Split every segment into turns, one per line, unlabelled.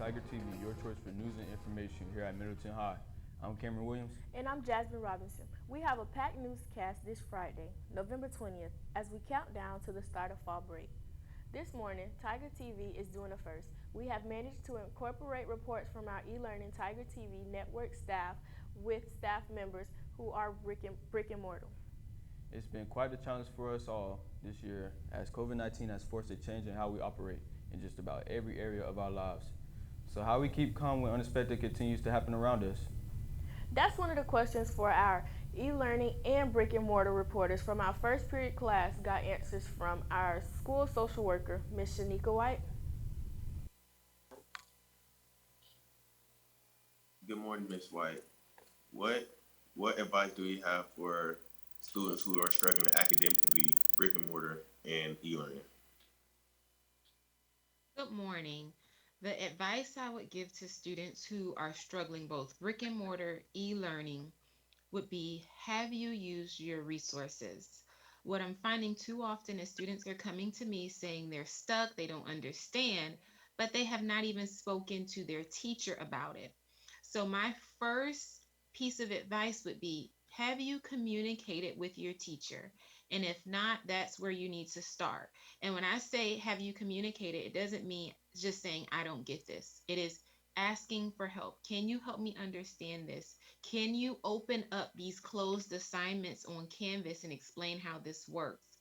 Tiger TV, your choice for news and information here at Middleton High. I'm Cameron Williams.
And I'm Jasmine Robinson. We have a packed newscast this Friday, November 20th, as we count down to the start of fall break. This morning, Tiger TV is doing a first. We have managed to incorporate reports from our e-learning Tiger TV network staff with staff members who are brick and mortar.
It's been quite a challenge for us all this year as COVID-19 has forced a change in how we operate in just about every area of our lives. So how we keep calm when unexpected continues to happen around us?
That's one of the questions for our e-learning and brick and mortar reporters from our first period class got answers from our school social worker, Ms. Shanika White.
Good morning, Miss White. What what advice do you have for students who are struggling academically, brick and mortar, and e-learning?
Good morning. The advice I would give to students who are struggling both brick and mortar e-learning would be have you used your resources? What I'm finding too often is students are coming to me saying they're stuck, they don't understand, but they have not even spoken to their teacher about it. So, my first piece of advice would be have you communicated with your teacher? And if not, that's where you need to start. And when I say have you communicated, it doesn't mean just saying, I don't get this. It is asking for help. Can you help me understand this? Can you open up these closed assignments on Canvas and explain how this works?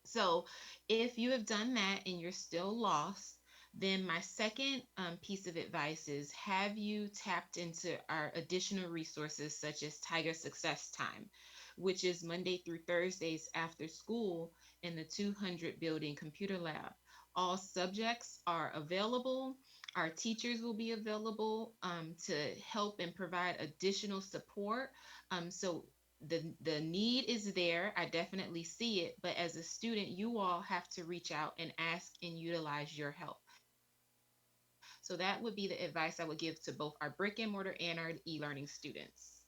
So, if you have done that and you're still lost, then my second piece of advice is have you tapped into our additional resources such as Tiger Success Time, which is Monday through Thursdays after school in the 200 building computer lab. All subjects are available. Our teachers will be available to help and provide additional support. So the need is there. I definitely see it, but as a student, you all have to reach out and ask and utilize your help. So that would be the advice I would give to both our brick and mortar and our e-learning students.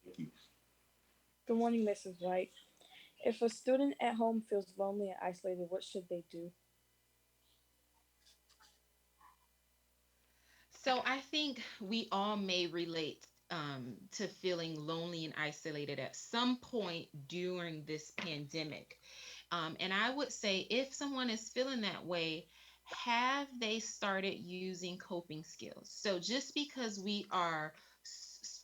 Thank you.
Good morning, Mrs. White. If a student at home feels lonely and isolated, what should they do?
So I think we all may relate to feeling lonely and isolated at some point during this pandemic. And I would say if someone is feeling that way, have they started using coping skills? So just because we are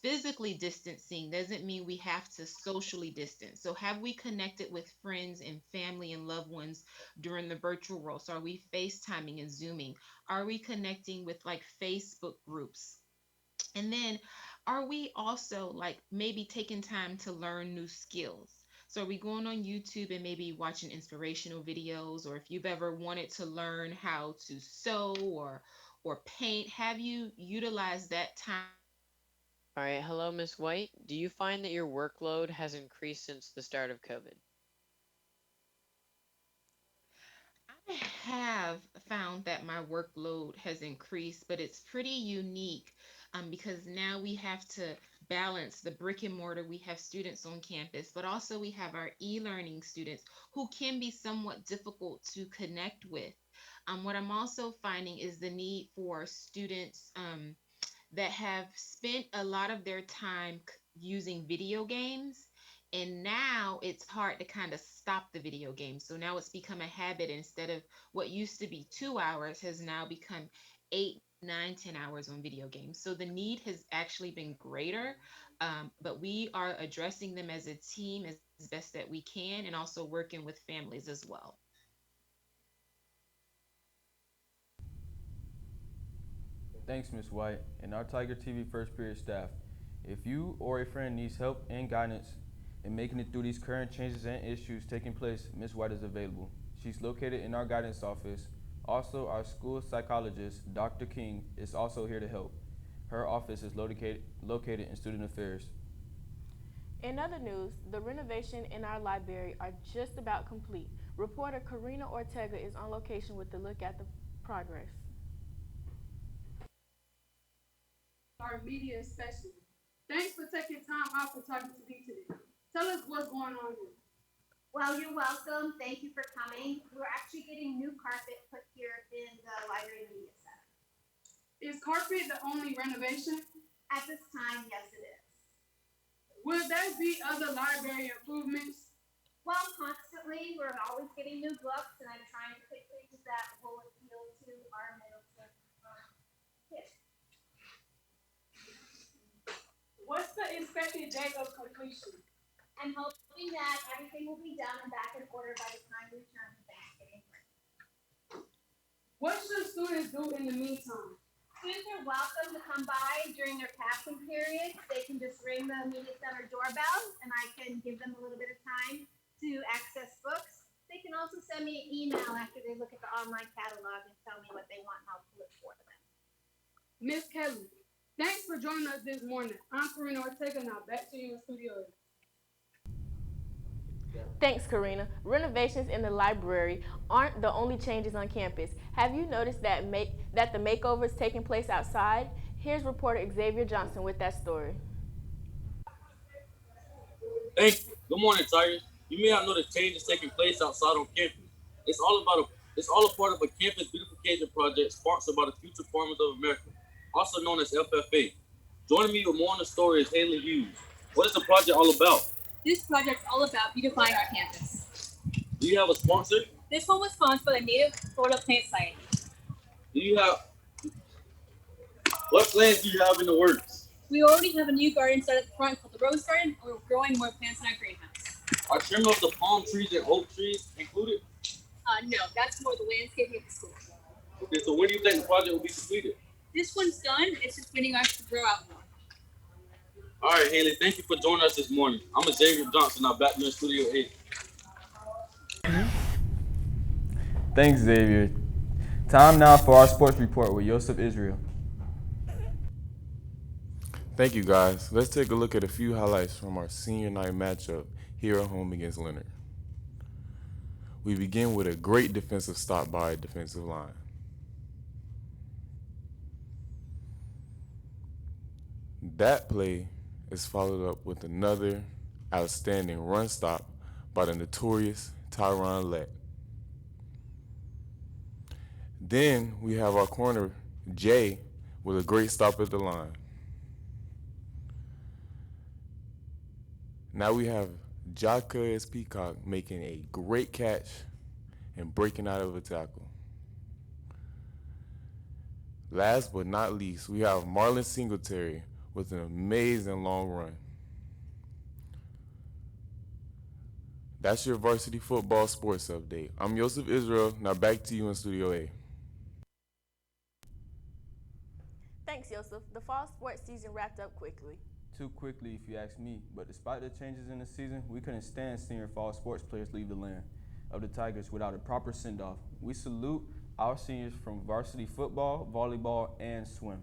physically distancing doesn't mean we have to socially distance. So have we connected with friends and family and loved ones during the virtual world? So are we FaceTiming and Zooming? Are we connecting with like Facebook groups? And then are we also like maybe taking time to learn new skills? So are we going on YouTube and maybe watching inspirational videos, or if you've ever wanted to learn how to sew or paint, have you utilized that time
All right, hello, Miss White. Do you find that your workload has increased since the start of COVID?
I have found that my workload has increased, but it's pretty unique because now we have to balance the brick and mortar. We have students on campus, but also we have our e learning students who can be somewhat difficult to connect with. What I'm also finding is the need for students that have spent a lot of their time using video games. And now it's hard to kind of stop the video game. So now it's become a habit. Instead of what used to be 2 hours, has now become 8, 9, 10 hours on video games. So the need has actually been greater, but we are addressing them as a team as best that we can and also working with families as well.
Thanks, Ms. White, and our Tiger TV First Period staff. If you or a friend needs help and guidance in making it through these current changes and issues taking place, Ms. White is available. She's located in our guidance office. Also, our school psychologist, Dr. King, is also here to help. Her office is located in Student Affairs.
In other news, the renovation in our library are just about complete. Reporter Karina Ortega is on location with a look at the progress.
Our media specialist. Thanks for taking time out for talking to me today. Tell us what's going on here.
Well, you're welcome. Thank you for coming. We're actually getting new carpet put here in the library media
carpet the only renovation?
At this time, yes, it is.
Will there be other library improvements?
Well, constantly, we're always getting new books, and I'm trying to pick things that will appeal to our middle school kids.
What's the expected date of completion?
I'm hoping that everything will be done and back in order by the time we return from Thanksgiving break.
What should students do in the meantime?
Students are welcome to come by during their passing periods. They can just ring the media center doorbell, and I can give them a little bit of time to access books. They can also send me an email after they look at the online catalog and tell me what they want help to look for them.
Miss Kelly, thanks for joining us this morning. I'm Karina Ortega. Now back to you in Studio A.
Thanks, Karina. Renovations in the library aren't the only changes on campus. Have you noticed that the makeover is taking place outside? Here's reporter Xavier Johnson with that story.
Thank you. Good morning, Tigers. You may not know the changes taking place outside on campus. It's all a part of a campus beautification project sponsored by the Future Farmers of America, also known as FFA. Joining me with more on the story is Haley Hughes. What is the project all about?
This project is all about beautifying our campus.
Do you have a sponsor?
This one was sponsored by the Native Florida Plant Society.
What plans do you have in the works?
We already have a new garden started at the front called the Rose Garden, and we're growing more plants in our greenhouse.
Are trimming of the palm trees and oak trees included?
No, that's more the landscaping of the school.
Okay, so when do you think the project will be completed?
This one's done. It's just waiting on us to grow out more.
All right, Haley, thank you for joining us this morning. I'm Xavier Johnson. Now back to the Studio 8.
Thanks, Xavier. Time now for our sports report with Yosef Israel.
Thank you, guys. Let's take a look at a few highlights from our senior night matchup here at home against Leonard. We begin with a great defensive stop by a defensive line. That play is followed up with another outstanding run stop by the notorious Tyron Lett. Then we have our corner, Jay, with a great stop at the line. Now we have Jacques Peacock making a great catch and breaking out of a tackle. Last but not least, we have Marlon Singletary with an amazing long run. That's your varsity football sports update. I'm Yosef Israel. Now back to you in Studio A.
Thanks, Yosef. The fall sports season wrapped up quickly.
Too quickly, if you ask me. But despite the changes in the season, we couldn't stand senior fall sports players leave the land of the Tigers without a proper send-off. We salute our seniors from varsity football, volleyball, and swim.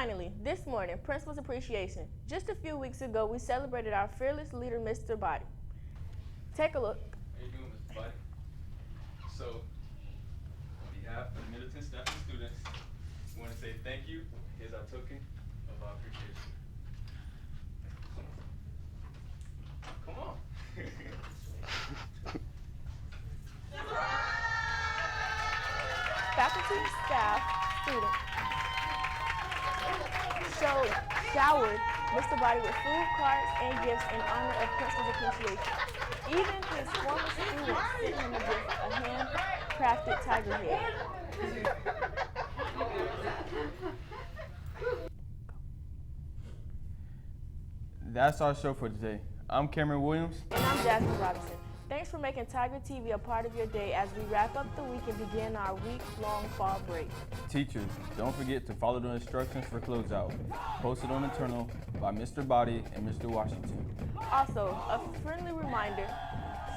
Finally, this morning, Principal's Appreciation. Just a few weeks ago, we celebrated our fearless leader, Mr. Body. Take a look.
How you doing, Mr. Body? So, on behalf of the Middleton staff and students, we want to say thank you. Here's our token of our appreciation. Come on.
Faculty, staff, students showered Mr. Body with food, cards, and gifts in honor of Principal's Appreciation. Even his former students sent him a gift, a handcrafted tiger head.
That's our show for today. I'm Cameron Williams.
And I'm Jasmine Robinson. Thanks for making Tiger TV a part of your day as we wrap up the week and begin our week-long fall break.
Teachers, don't forget to follow the instructions for closeout, posted on Internal by Mr. Body and Mr. Washington.
Also, a friendly reminder,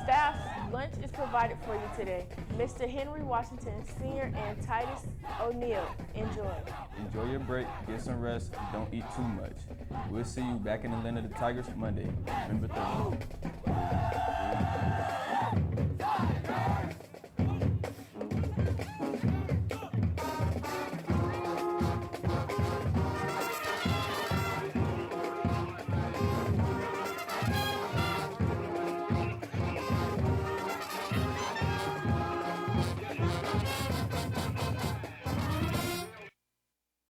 staff's lunch is provided for you today. Mr. Henry Washington Sr. and Titus O'Neill, enjoy.
Enjoy your break, get some rest, and don't eat too much. We'll see you back in the land of the Tigers Monday, November 30th.